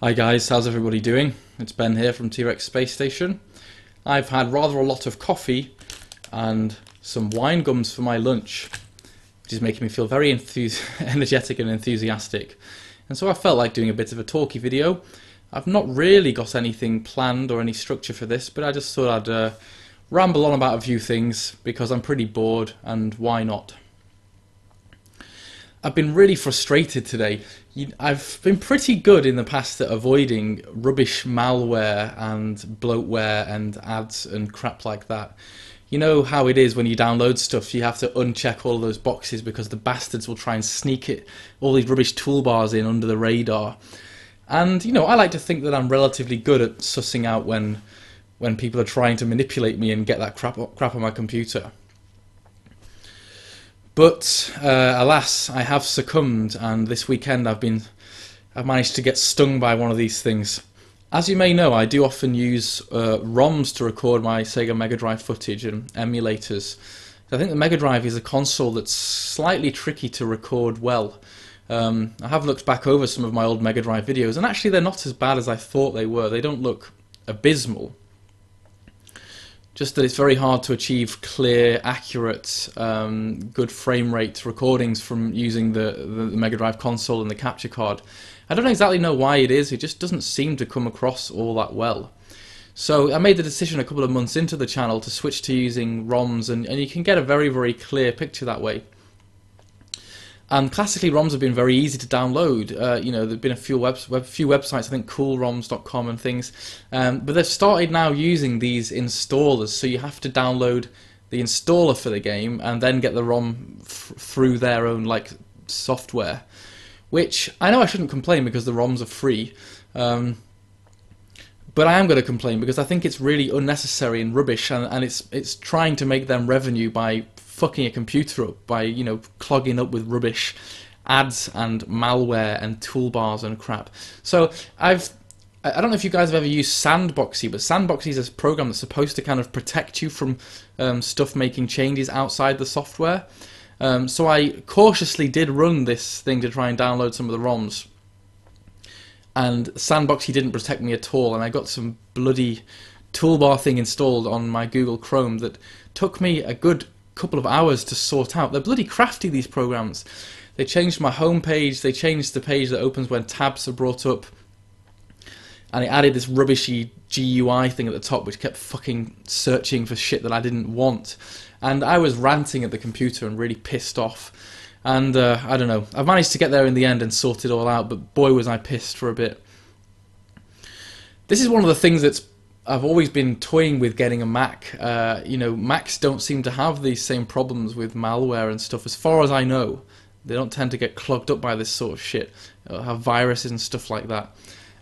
Hi guys, how's everybody doing? It's Ben here from T-Rex Space Station. I've had rather a lot of coffee and some wine gums for my lunch, which is making me feel very energetic and enthusiastic. And so I felt like doing a bit of a talky video. I've not really got anything planned or any structure for this, but I just thought I'd ramble on about a few things because I'm pretty bored, and why not? I've been really frustrated today. I've been pretty good in the past at avoiding rubbish malware and bloatware and ads and crap like that. You know how it is when you download stuff, you have to uncheck all of those boxes because the bastards will try and sneak all these rubbish toolbars in under the radar. And, you know, I like to think that I'm relatively good at sussing out when people are trying to manipulate me and get that crap on my computer. But alas, I have succumbed, and this weekend I've managed to get stung by one of these things. As you may know, I do often use ROMs to record my Sega Mega Drive footage and emulators. I think the Mega Drive is a console that's slightly tricky to record well. I have looked back over some of my old Mega Drive videos, and actually they're not as bad as I thought they were. They don't look abysmal. Just that it's very hard to achieve clear, accurate, good frame rate recordings from using the Mega Drive console and the capture card. I don't exactly know why it is, it just doesn't seem to come across all that well. So I made the decision a couple of months into the channel to switch to using ROMs, and you can get a very, very clear picture that way. And classically, ROMs have been very easy to download. You know, there've been a few websites, I think coolroms.com and things, but they've started now using these installers. So you have to download the installer for the game and then get the ROM through their own software. Which I know I shouldn't complain because the ROMs are free, but I am going to complain because I think it's really unnecessary and rubbish, and it's trying to make them revenue by fucking a computer up, by, you know, clogging up with rubbish ads and malware and toolbars and crap. So I don't know if you guys have ever used Sandboxy, but Sandboxy is a program that's supposed to kind of protect you from stuff making changes outside the software. So I cautiously did run this thing to try and download some of the ROMs, and Sandboxy didn't protect me at all, and I got some bloody toolbar thing installed on my Google Chrome that took me a good couple of hours to sort out. They're bloody crafty, these programs. They changed my home page, they changed the page that opens when tabs are brought up, and it added this rubbishy GUI thing at the top which kept fucking searching for shit that I didn't want. And I was ranting at the computer and really pissed off. And I don't know, I've managed to get there in the end and sort it all out, but boy was I pissed for a bit. This is one of the things I've always been toying with getting a Mac. You know, Macs don't seem to have these same problems with malware and stuff, as far as I know. They don't tend to get clogged up by this sort of shit, or have viruses and stuff like that.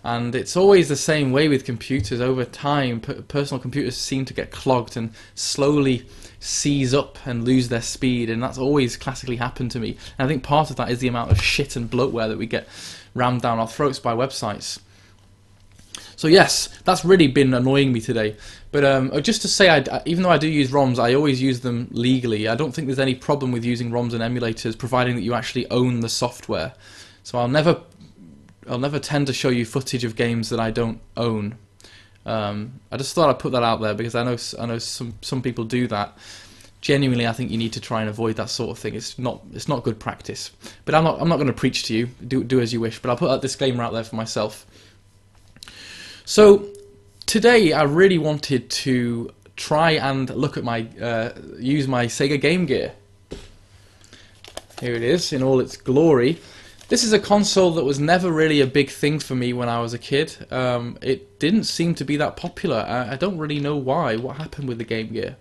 And it's always the same way with computers. Over time, personal computers seem to get clogged and slowly seize up and lose their speed, and that's always classically happened to me. And I think part of that is the amount of shit and bloatware that we get rammed down our throats by websites. So yes, that's really been annoying me today. But just to say, even though I do use ROMs, I always use them legally. I don't think there's any problem with using ROMs and emulators, providing that you actually own the software. So I'll never tend to show you footage of games that I don't own. I just thought I'd put that out there because I know some people do that. Genuinely, I think you need to try and avoid that sort of thing. It's not good practice. But I'm not going to preach to you. Do as you wish. But I'll put that disclaimer out there for myself. So today I really wanted to try and look at use my Sega Game Gear. Here it is in all its glory. This is a console that was never really a big thing for me when I was a kid. It didn't seem to be that popular. I don't really know why. What happened with the Game Gear?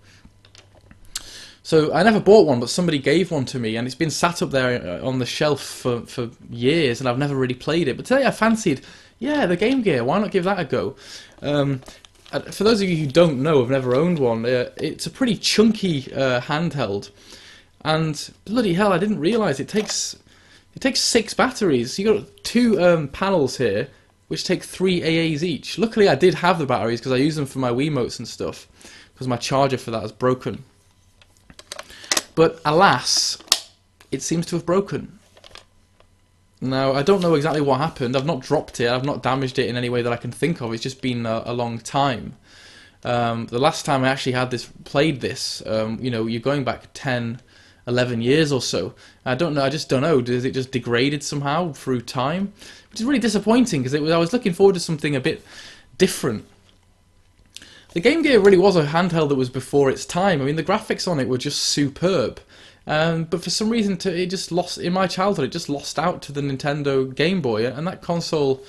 So I never bought one, but somebody gave one to me, and it's been sat up there on the shelf for years, and I've never really played it. But today I fancied, yeah, the Game Gear. Why not give that a go? For those of you who don't know, have never owned one, it's a pretty chunky handheld, and bloody hell, I didn't realise it takes 6 batteries. You got 2 panels here, which take 3 AAs each. Luckily, I did have the batteries because I use them for my Wiimotes and stuff, because my charger for that is broken. But alas, it seems to have broken. Now, I don't know exactly what happened. I've not dropped it. I've not damaged it in any way that I can think of. It's just been a long time. The last time I actually had played this, you know, you're going back 10, 11 years or so. I don't know. I just don't know. Does it just degraded somehow through time? Which is really disappointing because I was looking forward to something a bit different. The Game Gear really was a handheld that was before its time. I mean, the graphics on it were just superb. But for some reason, it just lost in my childhood. It just lost out to the Nintendo Game Boy, and that console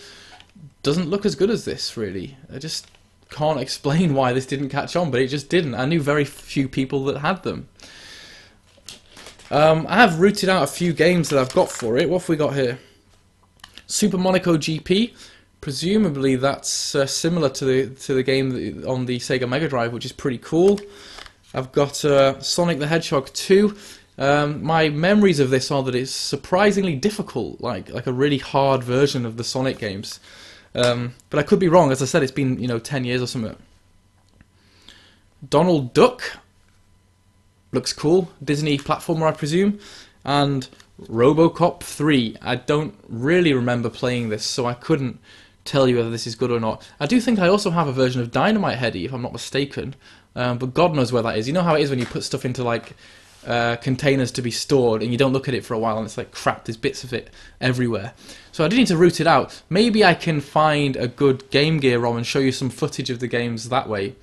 doesn't look as good as this. Really, I just can't explain why this didn't catch on, but it just didn't. I knew very few people that had them. I have rooted out a few games that I've got for it. What have we got here? Super Monaco GP. Presumably that's similar to the game on the Sega Mega Drive, which is pretty cool. I've got Sonic the Hedgehog 2. My memories of this are that it's surprisingly difficult, like a really hard version of the Sonic games. But I could be wrong. As I said, it's been 10 years or something. Donald Duck looks cool. Disney platformer, I presume. And RoboCop 3. I don't really remember playing this, so I couldn't tell you whether this is good or not. I do think I also have a version of Dynamite Headdy, if I'm not mistaken. But God knows where that is. You know how it is when you put stuff into like containers to be stored and you don't look at it for a while and it's like crap, there's bits of it everywhere. So I do need to root it out. Maybe I can find a good Game Gear ROM and show you some footage of the games that way.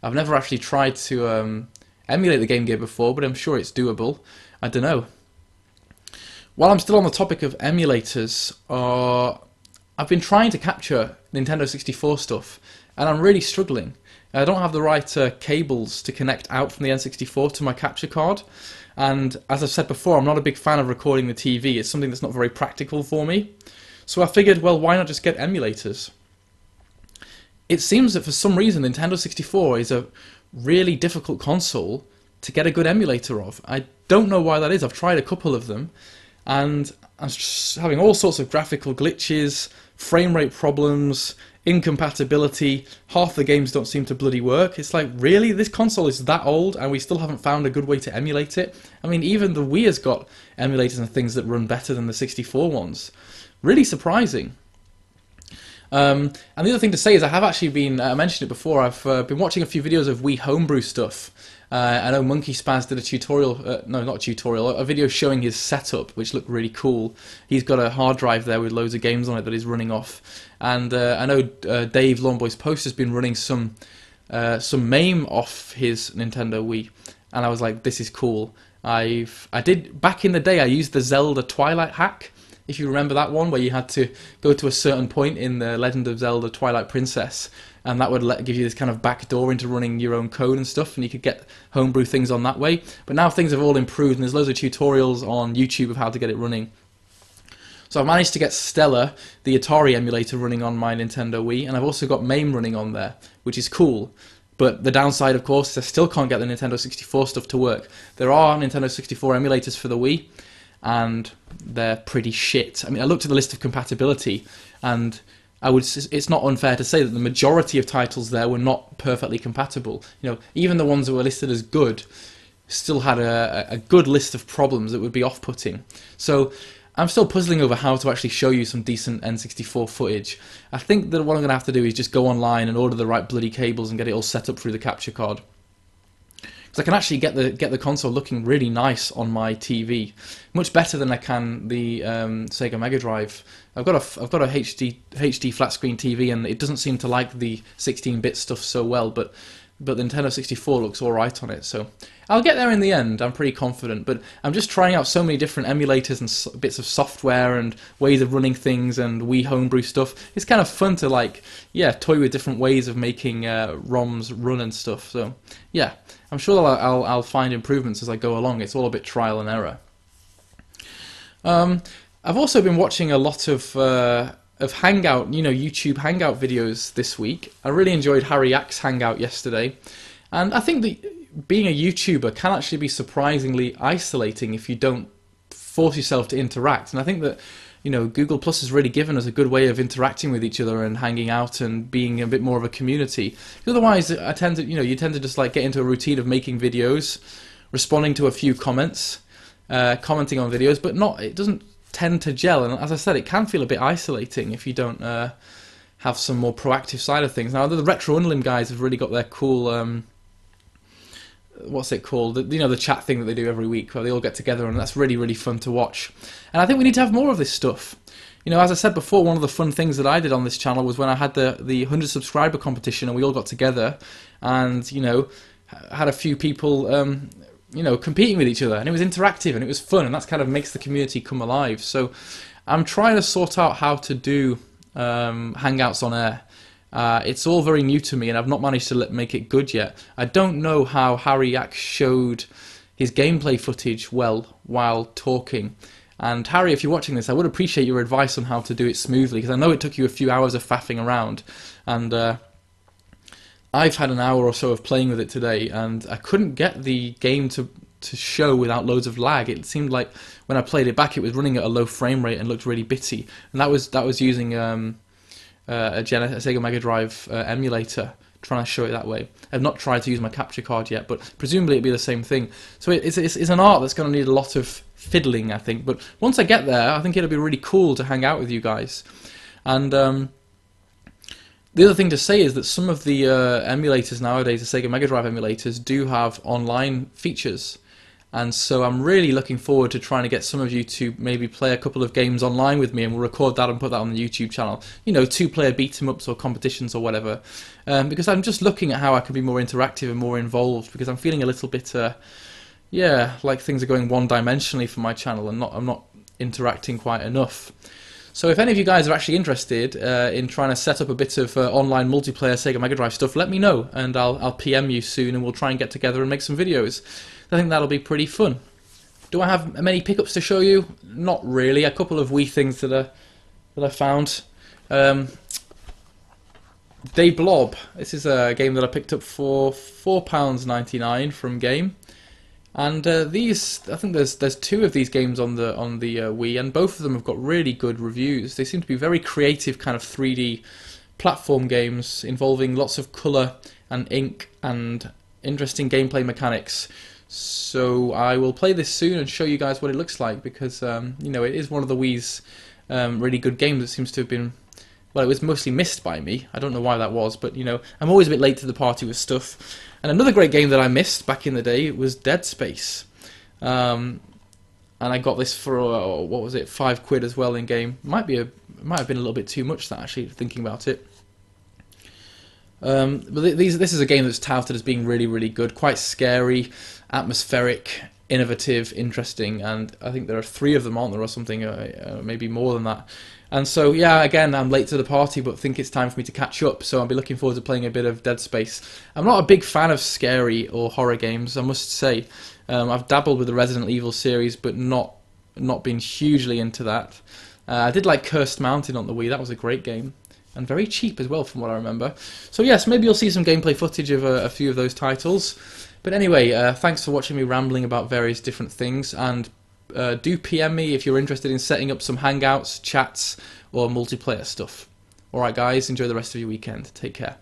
I've never actually tried to emulate the Game Gear before, but I'm sure it's doable. I don't know. While I'm still on the topic of emulators, I've been trying to capture Nintendo 64 stuff and I'm really struggling. I don't have the right cables to connect out from the N64 to my capture card, and as I've said before, I'm not a big fan of recording the TV. It's something that's not very practical for me. So I figured, well, why not just get emulators? It seems that for some reason Nintendo 64 is a really difficult console to get a good emulator of. I don't know why that is. I've tried a couple of them, and I'm just having all sorts of graphical glitches, frame rate problems, incompatibility. Half the games don't seem to bloody work. It's like, really? This console is that old and we still haven't found a good way to emulate it? I mean, even the Wii has got emulators and things that run better than the 64 ones. Really surprising. And the other thing to say is I have actually been, I mentioned it before, I've been watching a few videos of Wii Homebrew stuff. I know Monkey Spaz did a tutorial, no, not a tutorial, a video showing his setup, which looked really cool. He's got a hard drive there with loads of games on it that he's running off. And I know Dave Lawnboy's Post has been running some MAME off his Nintendo Wii. And I was like, this is cool. I did, back in the day, I used the Zelda Twilight hack. If you remember that one, where you had to go to a certain point in the Legend of Zelda Twilight Princess, and that would give you this kind of back door into running your own code and stuff, and you could get homebrew things on that way. But now things have all improved, and there's loads of tutorials on YouTube of how to get it running. So I've managed to get Stella, the Atari emulator, running on my Nintendo Wii, and I've also got MAME running on there, which is cool. But the downside, of course, is I still can't get the Nintendo 64 stuff to work. There are Nintendo 64 emulators for the Wii, and they're pretty shit. I mean, I looked at the list of compatibility, and it's not unfair to say that the majority of titles there were not perfectly compatible. You know, even the ones that were listed as good still had a good list of problems that would be off-putting. So I'm still puzzling over how to actually show you some decent N64 footage. I think that what I'm going to have to do is just go online and order the right bloody cables and get it all set up through the capture card. I can actually get the console looking really nice on my TV, much better than I can the Sega Mega Drive. I've got a HD flat screen TV, and it doesn't seem to like the 16-bit stuff so well, but the Nintendo 64 looks all right on it. So I'll get there in the end. I'm pretty confident, but I'm just trying out so many different emulators and bits of software and ways of running things and Wii Homebrew stuff. It's kind of fun to toy with different ways of making ROMs run and stuff. So yeah. I'm sure I'll find improvements as I go along. It's all a bit trial and error. I've also been watching a lot of Hangout, YouTube Hangout videos this week. I really enjoyed Harry Yack's Hangout yesterday, and I think that being a YouTuber can actually be surprisingly isolating if you don't force yourself to interact. And I think that Google Plus has really given us a good way of interacting with each other and hanging out and being a bit more of a community. Otherwise, you tend to just get into a routine of making videos, responding to a few comments, commenting on videos, but it doesn't tend to gel, and as I said, it can feel a bit isolating if you don't have some more proactive side of things. Now the Retro Unlim guys have really got their cool what's it called? You know, the chat thing that they do every week where they all get together, and that's really, really fun to watch. And I think we need to have more of this stuff. You know, as I said before, one of the fun things that I did on this channel was when I had the 100 subscriber competition, and we all got together and, you know, had a few people, you know, competing with each other, and it was interactive and it was fun, and that's kind of makes the community come alive. So I'm trying to sort out how to do Hangouts on air. It's all very new to me, and I've not managed to make it good yet. I don't know how Harry showed his gameplay footage well while talking. And Harry, if you're watching this, I would appreciate your advice on how to do it smoothly, because I know it took you a few hours of faffing around, and I've had an hour or so of playing with it today, and I couldn't get the game to show without loads of lag. It seemed like when I played it back, it was running at a low frame rate and looked really bitty, and that was using a Sega Mega Drive emulator, trying to show it that way. I've not tried to use my capture card yet, but presumably it'd be the same thing. So it's an art that's going to need a lot of fiddling, I think. But once I get there, I think it'll be really cool to hang out with you guys. And the other thing to say is that some of the emulators nowadays, the Sega Mega Drive emulators, do have online features. And so I'm really looking forward to trying to get some of you to maybe play a couple of games online with me, and we'll record that and put that on the YouTube channel. You know, 2-player beat-em-ups or competitions or whatever. Because I'm just looking at how I can be more interactive and more involved, because I'm feeling a little bit, yeah, like things are going one-dimensionally for my channel, and I'm not interacting quite enough. So if any of you guys are actually interested in trying to set up a bit of online multiplayer Sega Mega Drive stuff, let me know, and I'll PM you soon, and we'll try and get together and make some videos. I think that'll be pretty fun. Do I have many pickups to show you? Not really. A couple of wee things that I found. Day Blob. This is a game that I picked up for £4.99 from Game. And these, I think there's 2 of these games on the Wii, and both of them have got really good reviews. They seem to be very creative, kind of 3D platform games involving lots of colour and ink and interesting gameplay mechanics. So I will play this soon and show you guys what it looks like, because you know, it is one of the Wii's really good games that seems to have been, well, it was mostly missed by me. I don't know why that was, but you know, I'm always a bit late to the party with stuff. And another great game that I missed back in the day was Dead Space, and I got this for what was it, £5 as well in Game. Might have been a little bit too much, that, actually, thinking about it. But this is a game that's touted as being really, really good, quite scary, atmospheric, innovative, interesting, and I think there are 3 of them, aren't there, or something, maybe more than that. And so, yeah, again, I'm late to the party, but think it's time for me to catch up, so I'll be looking forward to playing a bit of Dead Space. I'm not a big fan of scary or horror games, I must say. I've dabbled with the Resident Evil series, but not been hugely into that. I did like Cursed Mountain on the Wii, that was a great game. And very cheap as well, from what I remember. So yes, maybe you'll see some gameplay footage of a few of those titles. But anyway, thanks for watching me rambling about various different things, and do PM me if you're interested in setting up some hangouts, chats, or multiplayer stuff. Alright guys, enjoy the rest of your weekend. Take care.